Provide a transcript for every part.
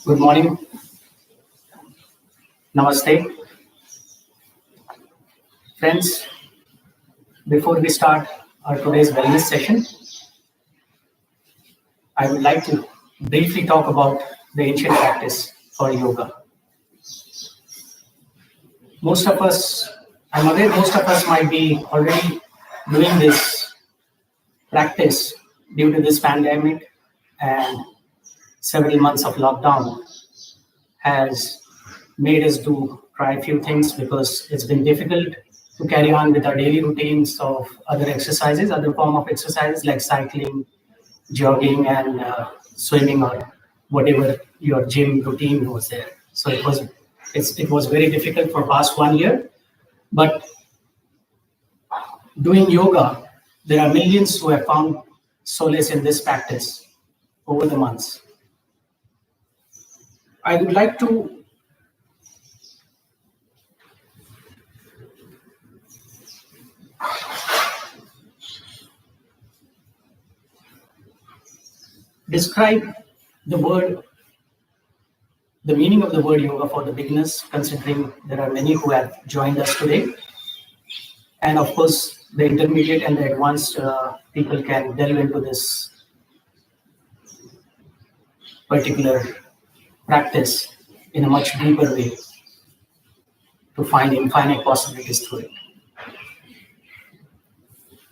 Good morning. Namaste. Friends, before we start our today's wellness session, I would like to briefly talk about the ancient practice for yoga. I'm aware most of us might be already doing this practice due to this pandemic, and several months of lockdown has made us try a few things because it's been difficult to carry on with our daily routines of other form of exercises like cycling, jogging, and swimming, or whatever your gym routine was there. So it was very difficult for past 1 year. But doing yoga, there are millions who have found solace in this practice over the months. I would like to describe the meaning of the word yoga for the beginners, considering there are many who have joined us today. And of course, the intermediate and the advanced people can delve into this particular practice in a much deeper way to find infinite possibilities through it.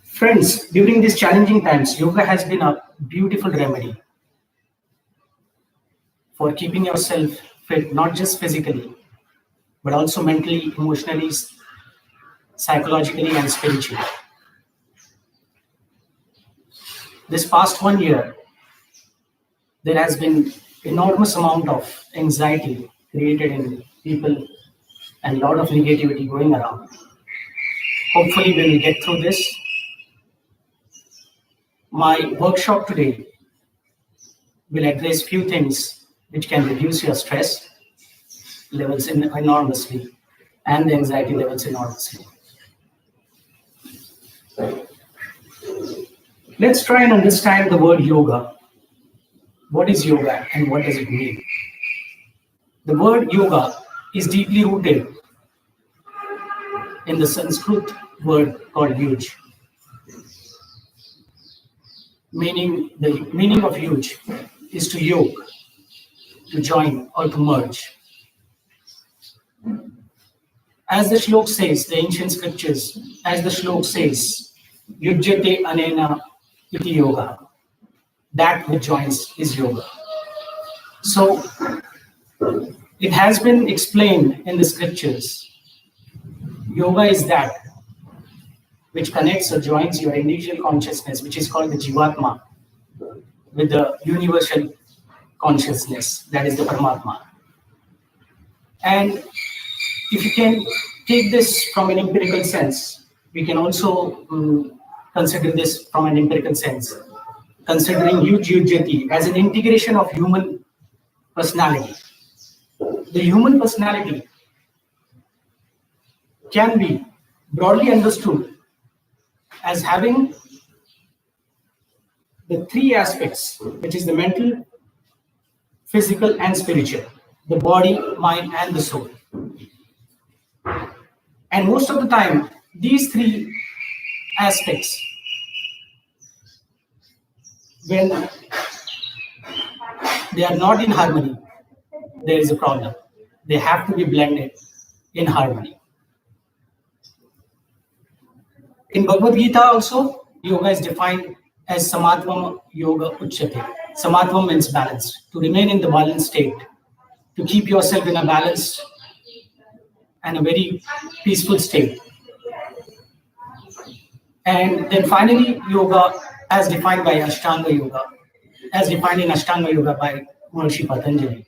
Friends, during these challenging times, yoga has been a beautiful remedy for keeping yourself fit, not just physically, but also mentally, emotionally, psychologically, and spiritually. This past 1 year, there has been enormous amount of anxiety created in people and a lot of negativity going around. Hopefully, when we get through this, my workshop today will address few things which can reduce your stress levels enormously and the anxiety levels enormously. Let's try and understand the word yoga. What is yoga and what does it mean? The word yoga is deeply rooted in the Sanskrit word called yuj. The meaning of yuj is to yoke, to join, or to merge. As the shlok says, the ancient scriptures, as the shlok says, yujyate anena iti yoga. That which joins is yoga. So it has been explained in the scriptures. Yoga is that which connects or joins your individual consciousness, which is called the Jivatma, with the universal consciousness, that is the Paramatma. And if you can take this from an empirical sense, we can also consider this from an empirical sense, considering yujyati as an integration of human personality. The human personality can be broadly understood as having the three aspects, which is the mental, physical, and spiritual, the body, mind, and the soul. And most of the time, these three aspects, when they are not in harmony, there is a problem. They have to be blended in harmony. In Bhagavad Gita also, yoga is defined as samatvam yoga uchyate. Samatvam means balance, to remain in the balanced state, to keep yourself in a balanced and a very peaceful state. And then finally, yoga as defined by Ashtanga Yoga, as defined in Ashtanga Yoga by Maharishi Patanjali.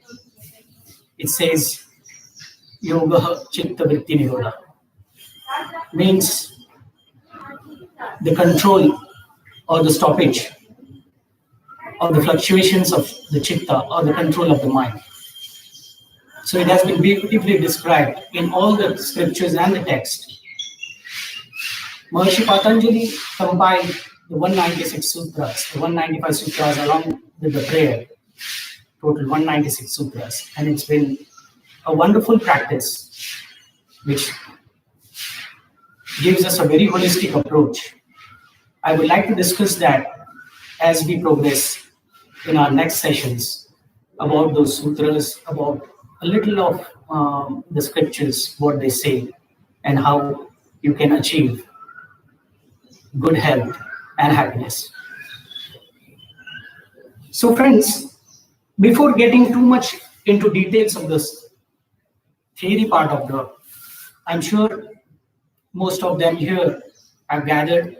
It says, yoga chitta vritti nirodha, means the control or the stoppage of the fluctuations of the chitta or the control of the mind. So it has been beautifully described in all the scriptures and the text. Maharishi Patanjali compiled the 196 sutras, the 195 sutras along with the prayer to total 196 sutras, and it's been a wonderful practice which gives us a very holistic approach. I would like to discuss that as we progress in our next sessions about those sutras, about a little of the scriptures, what they say, and how you can achieve good health and happiness. So, friends, before getting too much into details of this theory part of the, I'm sure most of them here have gathered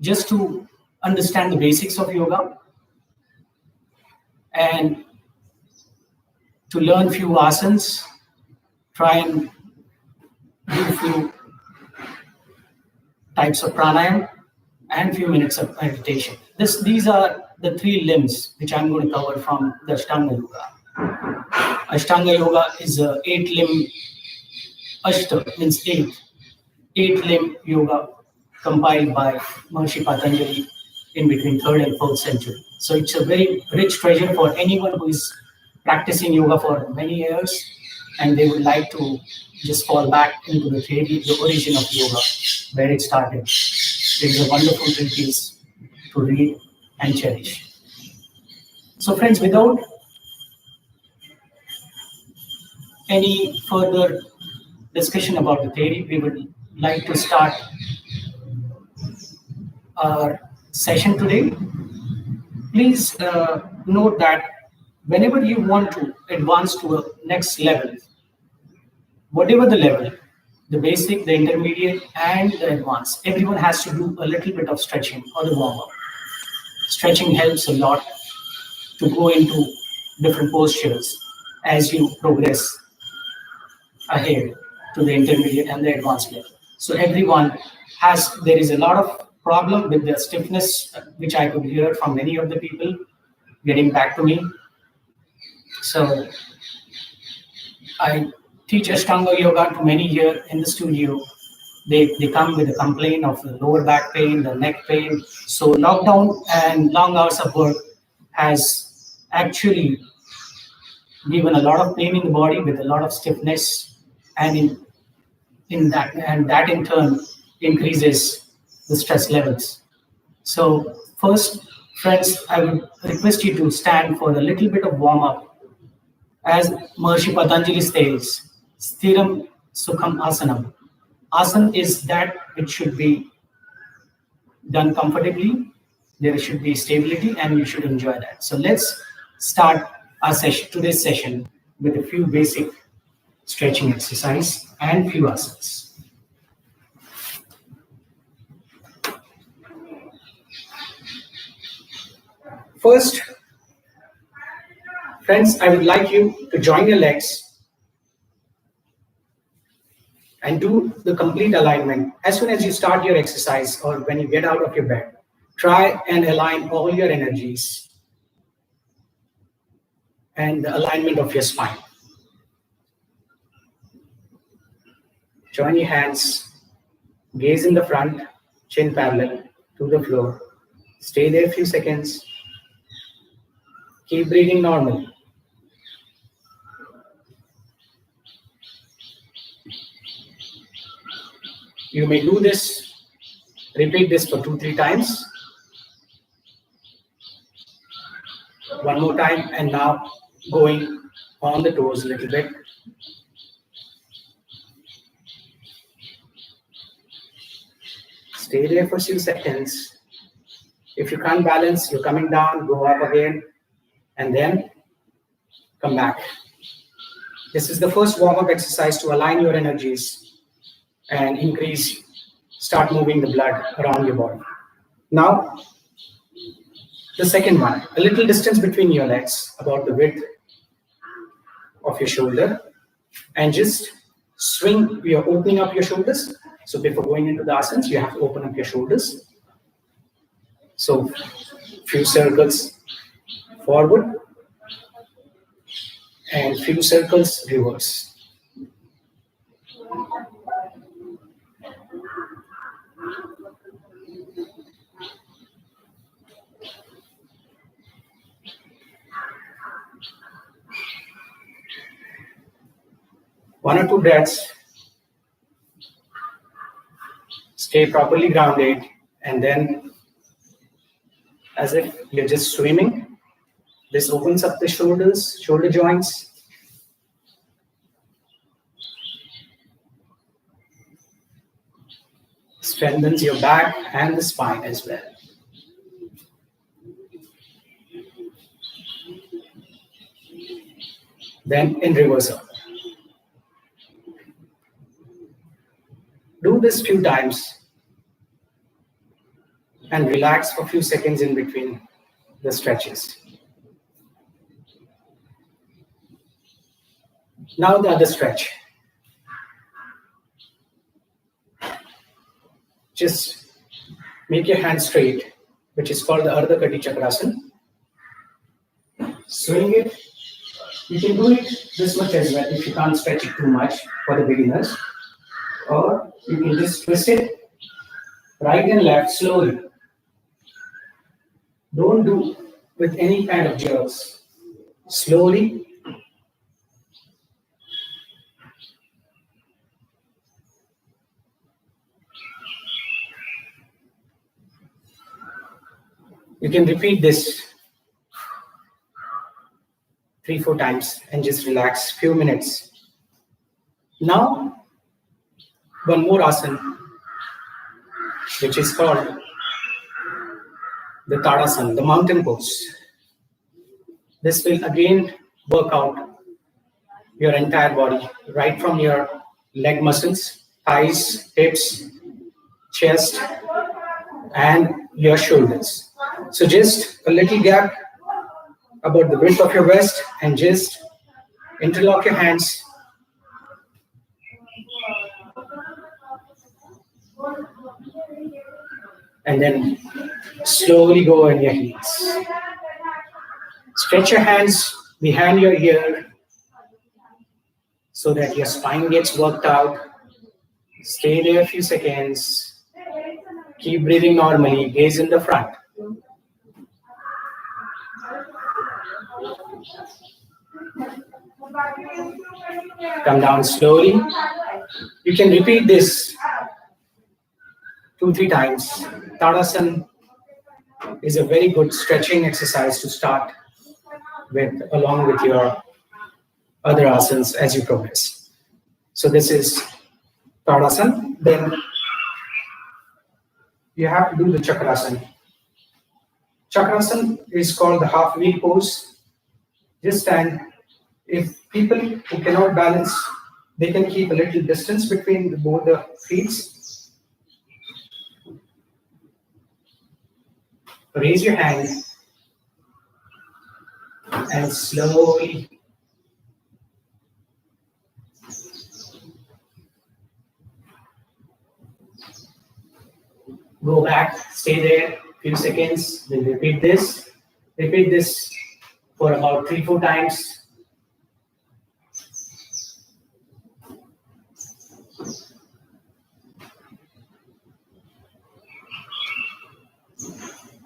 just to understand the basics of yoga and to learn few asanas, try and do few types of pranayama and few minutes of meditation. These are the three limbs which I'm going to cover from the Ashtanga Yoga. Ashtanga Yoga is a 8-limb, Ashta means 8-limb yoga compiled by Maharishi Patanjali in between 3rd and 4th century. So it's a very rich treasure for anyone who is practicing yoga for many years and they would like to just fall back into the theory, the origin of yoga, where it started. It is a wonderful treatise to read and cherish. So friends, without any further discussion about the theory, we would like to start our session today. Please note that whenever you want to advance to a next level, whatever the level, the basic, the intermediate, and the advanced, everyone has to do a little bit of stretching or the warm-up. Stretching helps a lot to go into different postures as you progress ahead to the intermediate and the advanced level. So everyone there is a lot of problem with the stiffness, which I could hear from many of the people getting back to me. So I teach Ashtanga Yoga to many here in the studio. They come with a complaint of the lower back pain, the neck pain. So lockdown and long hours of work has actually given a lot of pain in the body with a lot of stiffness, and that in turn increases the stress levels. So first, friends, I would request you to stand for a little bit of warm up. As Maharishi Patanjali says, Sthiram Sukham Asanam. Asana is that which should be done comfortably. There should be stability and you should enjoy that. So let's start our session, today's session, with a few basic stretching exercise and few asanas. First, friends, I would like you to join your legs and do the complete alignment. As soon as you start your exercise or when you get out of your bed, try and align all your energies and the alignment of your spine. Join your hands, gaze in the front, chin parallel to the floor. Stay there a few seconds. Keep breathing normally. You may do this, repeat this for 2-3 times. One more time, and now going on the toes a little bit. Stay there for a few seconds. If you can't balance, you're coming down, go up again, and then come back. This is the first warm-up exercise to align your energies and start moving the blood around your body. Now, the second one, a little distance between your legs, about the width of your shoulder, and just swing. We are opening up your shoulders. So before going into the asanas, you have to open up your shoulders. So few circles forward and few circles reverse. 1 or 2 breaths. Stay properly grounded, and then as if you're just swimming, this opens up the shoulders, shoulder joints. Strengthens your back and the spine as well. Then in reversal. Do this few times and relax for a few seconds in between the stretches. Now the other stretch. Just make your hands straight, which is called the Ardha Kati Chakrasan. Swing it. You can do it this much as well if you can't stretch it too much for the beginners. Or you can just twist it right and left slowly. Don't do with any kind of jerks. Slowly. You can repeat this 3-4 times and just relax few minutes. Now, one more asana, which is called the Tadasana, the mountain pose. This will again work out your entire body, right from your leg muscles, thighs, hips, chest, and your shoulders. So just a little gap about the width of your waist and just interlock your hands. And then slowly go on your heels. Stretch your hands behind your ear so that your spine gets worked out. Stay there a few seconds. Keep breathing normally. Gaze in the front. Come down slowly. You can repeat this 2-3 times. Tadasana is a very good stretching exercise to start with, along with your other asanas as you progress. So this is Tadasana. Then you have to do the Chakrasan. Chakrasan is called the half wheel pose. Just stand. If people who cannot balance, they can keep a little distance between both the feet. Raise your hand and slowly go back, stay there a few seconds, then repeat this. Repeat this for about 3-4 times.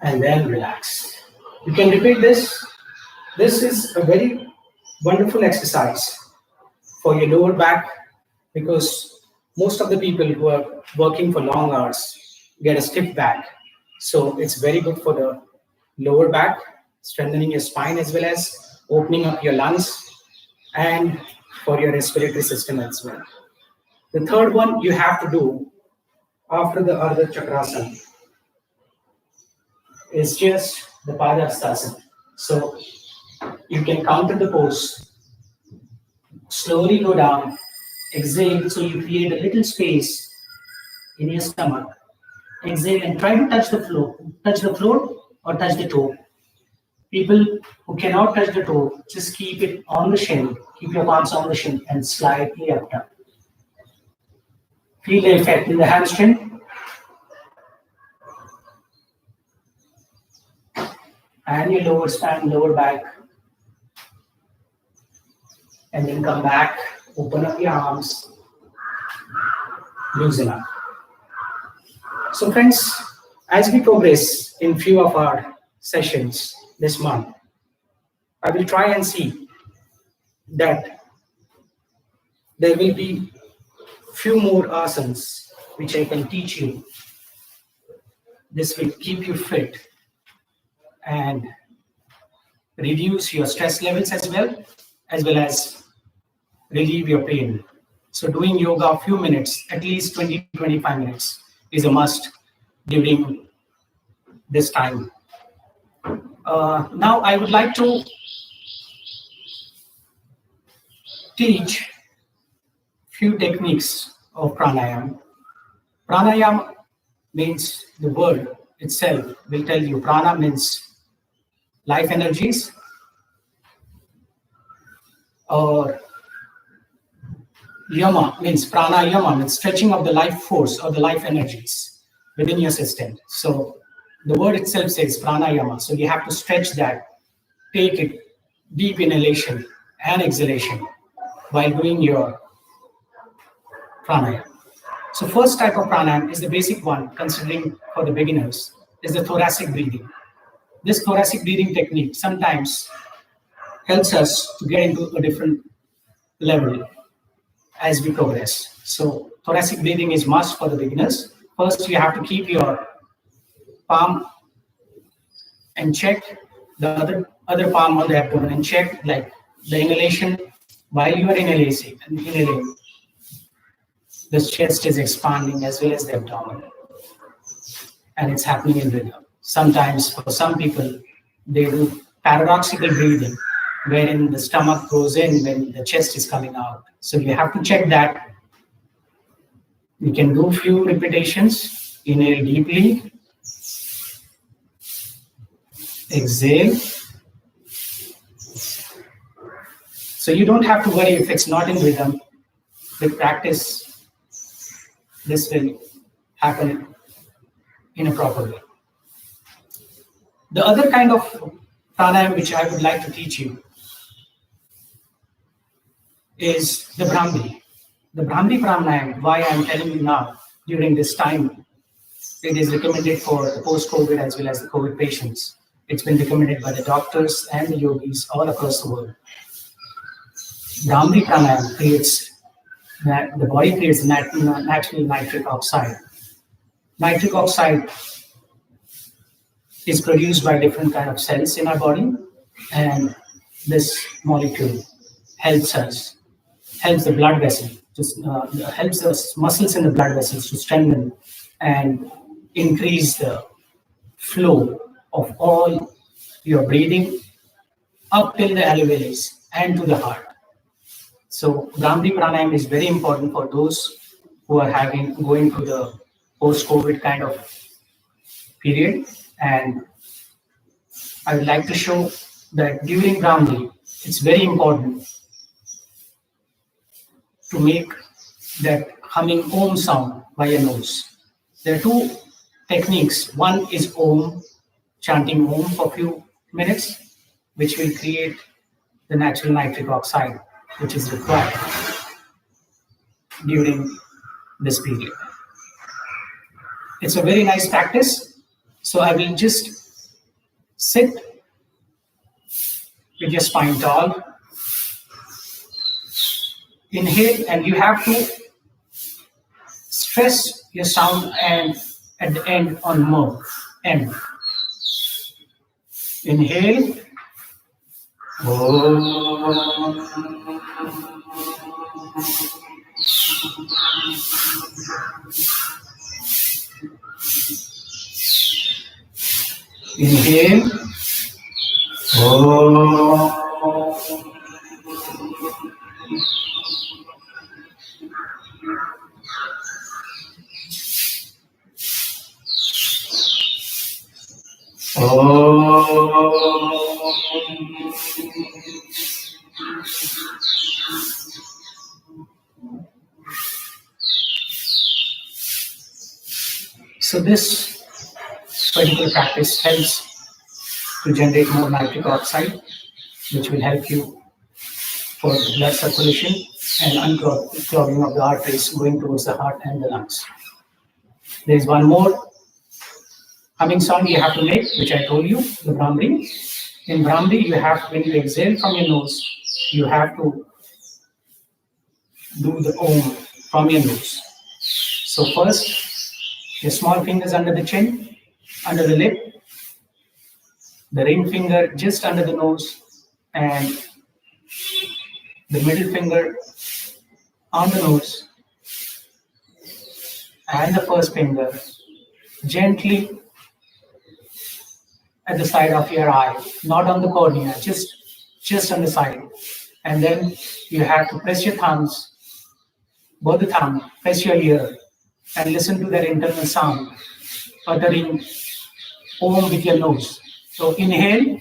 And then relax. You can repeat this. This is a very wonderful exercise for your lower back, because most of the people who are working for long hours get a stiff back. So it's very good for the lower back, strengthening your spine as well as opening up your lungs, and for your respiratory system as well. The third one you have to do after the Ardha Chakrasana is just the Padastasana. So you can counter the pose. Slowly go down. Exhale, so you create a little space in your stomach. Exhale and try to touch the floor. Touch the floor or touch the toe. People who cannot touch the toe, just keep it on the shin. Keep your palms on the shin and slightly up down. Feel the effect in the hamstring. And your lower spine, lower back. And then come back, open up your arms, loosen up. So friends, as we progress in few of our sessions this month, I will try and see that There will be few more asanas which I can teach you. This will keep you fit and reduce your stress levels as well as relieve your pain. So doing yoga a few minutes, at least 20-25 minutes, is a must during this time. Now I would like to teach few techniques of pranayama. Pranayama means, the word itself will tell you, prana means life energies, or yama means pranayama means stretching of the life force or the life energies within your system. So the word itself says pranayama. So you have to stretch that, take it deep inhalation and exhalation while doing your pranayama. So first type of pranayama is the basic one, considering for the beginners, is the thoracic breathing. This thoracic breathing technique sometimes helps us to get into a different level as we progress. So thoracic breathing is must for the beginners. First, you have to keep your palm and check the other palm on the abdomen and check like the inhalation. While you are inhaling, the chest is expanding as well as the abdomen, and it's happening in rhythm. Sometimes for some people, they do paradoxical breathing, wherein the stomach goes in when the chest is coming out. So you have to check that. You can do few repetitions. Inhale deeply. Exhale. So you don't have to worry if it's not in rhythm. With practice, this will happen in a proper way. The other kind of pranayama which I would like to teach you is the Brahmi. The Brahmi pranayama, why I'm telling you now during this time, it is recommended for the post-COVID as well as the COVID patients. It's been recommended by the doctors and the yogis all across the world. Brahmi pranayama creates that the body creates natural nitric oxide. Nitric oxide is produced by different kind of cells in our body, and this molecule helps the blood vessel, helps the muscles in the blood vessels to strengthen and increase the flow of all your breathing up till the alveolus and to the heart. So Brahmi pranayama is very important for those who are going through the post-COVID kind of period. And I would like to show that during Brahmi, it's very important to make that humming Om sound by your nose. There are two techniques. One is Om, chanting Om for a few minutes, which will create the natural nitric oxide, which is required during this period. It's a very nice practice. So I will just sit with your spine tall. Inhale, and you have to stress your sound and at the end on mo, M. Inhale. Inhale. So this particular practice helps to generate more nitric oxide, which will help you for blood circulation and unclogging of the arteries going towards the heart and the lungs. There is one more humming sound you have to make, which I told you, the Brahmi. In Brahmi, you have, when you exhale from your nose, you have to do the Om from your nose. So first, your small fingers under the chin, under the lip, the ring finger just under the nose, and the middle finger on the nose, and the first finger gently at the side of your eye, not on the cornea, just on the side. And then you have to press your thumbs, both the thumb, press your ear, and listen to that internal sound, uttering Om with your nose. So inhale.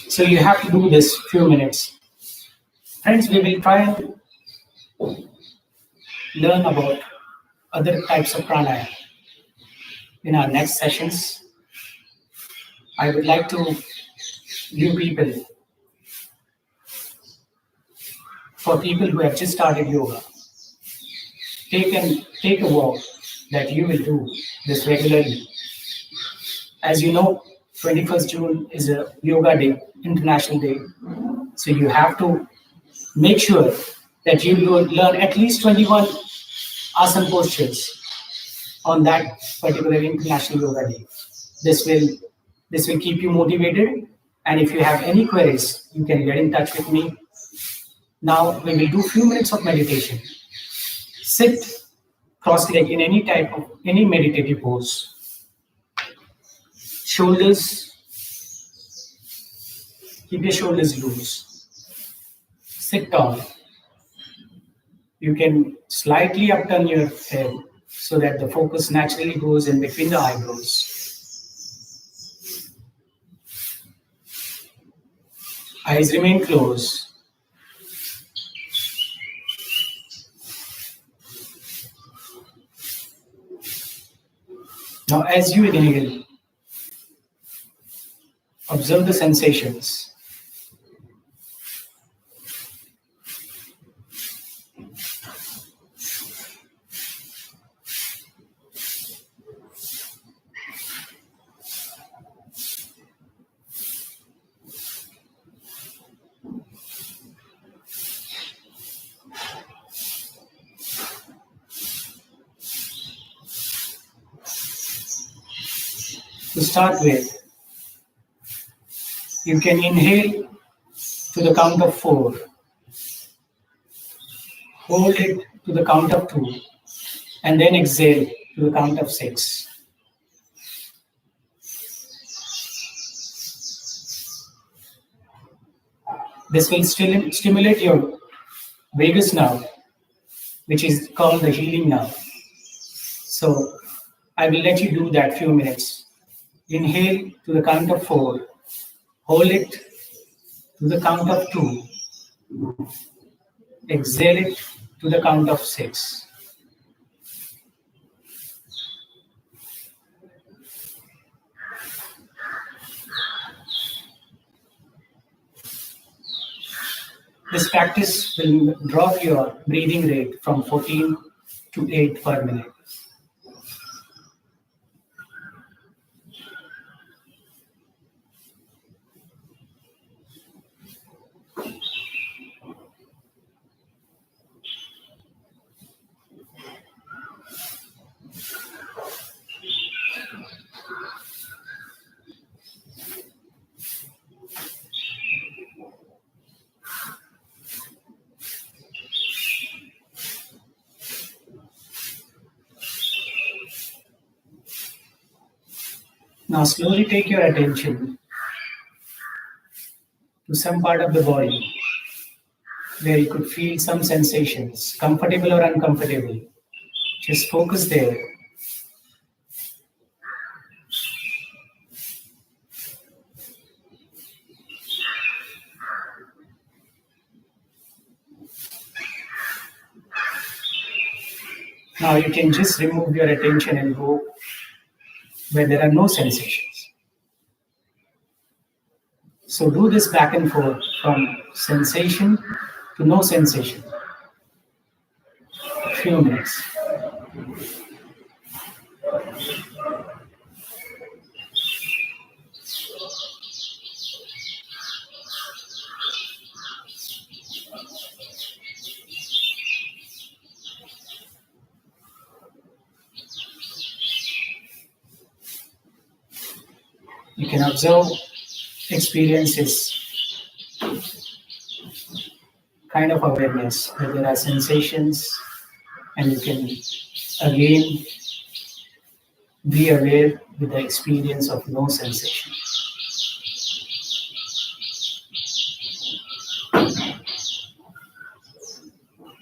So you have to do this few minutes. Friends, we will try and learn about other types of pranayama in our next sessions. I would like to give people, for people who have just started yoga, take a walk that you will do this regularly. As you know, 21st June is a yoga day, international day. So you have to make sure that you will learn at least 21 asana postures on that particular international yoga day. This will keep you motivated. And if you have any queries, you can get in touch with me. Now we will do a few minutes of meditation. Sit cross-legged in any meditative pose. Shoulders, keep your shoulders loose. Sit tall. You can slightly upturn your head so that the focus naturally goes in between the eyebrows. Eyes remain closed. Now as you inhale, observe the sensations. To start with, you can inhale to the count of 4, hold it to the count of 2, and then exhale to the count of 6. This will stimulate your vagus nerve, which is called the healing nerve. So I will let you do that few minutes. Inhale to the count of 4, hold it to the count of 2, exhale it to the count of 6. This practice will drop your breathing rate from 14 to 8 per minute. Now slowly take your attention to some part of the body where you could feel some sensations, comfortable or uncomfortable. Just focus there. Now you can just remove your attention and go where there are no sensations. So do this back and forth from sensation to no sensation. A few minutes. You can observe experiences, kind of awareness, where there are sensations, and you can again be aware with the experience of no sensation.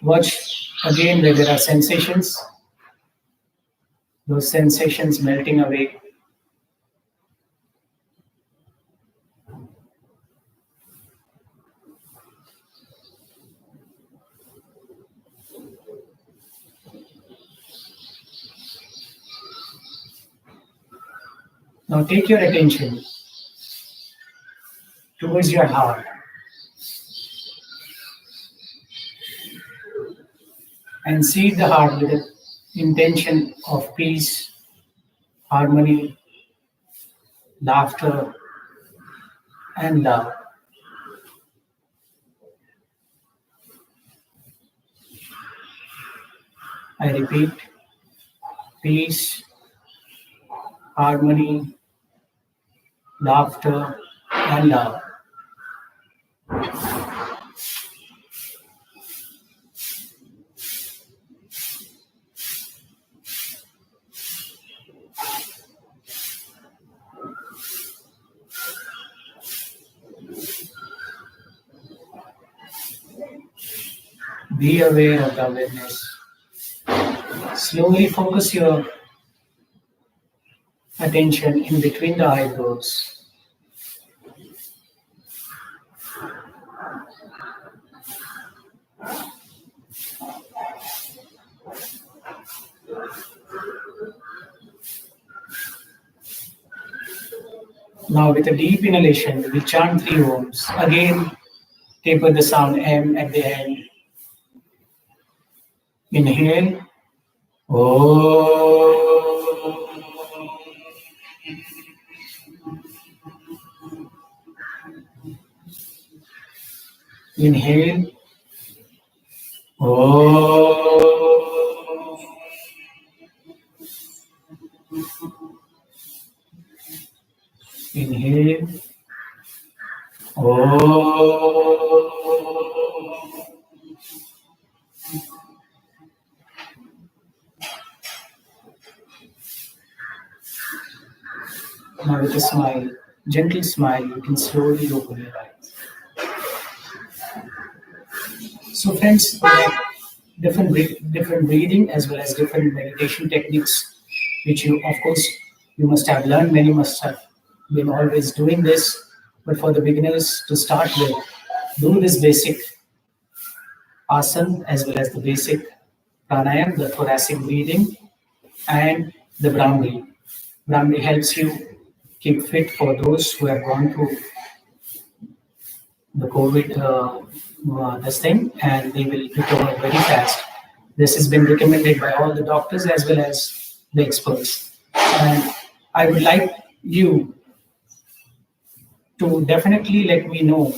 Watch again where there are sensations, those sensations melting away. Now take your attention towards your heart and seed the heart with the intention of peace, harmony, laughter, and love. I repeat, peace, harmony, laughter, and love. Be aware of the awareness. Slowly focus your attention in between the eyebrows. Now with a deep inhalation, we chant 3 Oms. Again, taper the sound M at the end. Inhale. Om. Inhale. Om. Inhale. Om. Now with a smile, gentle smile, you can slowly open your eyes. So friends, there are different breathing as well as different meditation techniques, which you, of course, you must have learned. Many must have been always doing this. But for the beginners to start with, do this basic asana as well as the basic pranayama, the thoracic breathing, and the Brahmi. Brahmi helps you keep fit for those who have gone through the COVID this thing, and they will recover very fast. This has been recommended by all the doctors as well as the experts. And I would like you to definitely let me know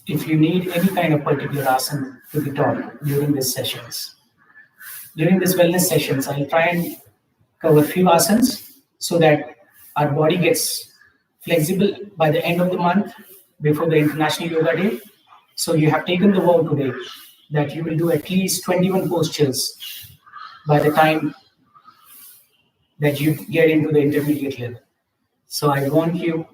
if you need any kind of particular asana to be taught during these sessions. During these wellness sessions, I'll try and cover few asanas so that our body gets flexible by the end of the month before the International Yoga Day. So you have taken the vow today that you will do at least 21 postures by the time that you get into the intermediate level. So I want you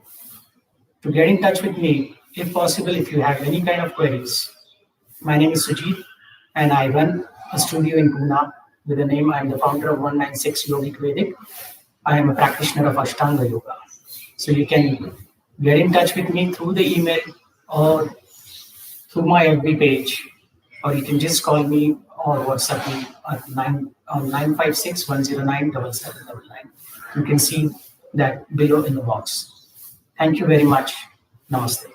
to get in touch with me, if possible, if you have any kind of queries. My name is Sujeet, and I run a studio in Pune with the name, I'm the founder of 196 Yogic Vedic. I am a practitioner of Ashtanga Yoga. So you can get in touch with me through the email or through my FB page, or you can just call me or WhatsApp me at 956-109-7799. You can see that below in the box. Thank you very much. Namaste.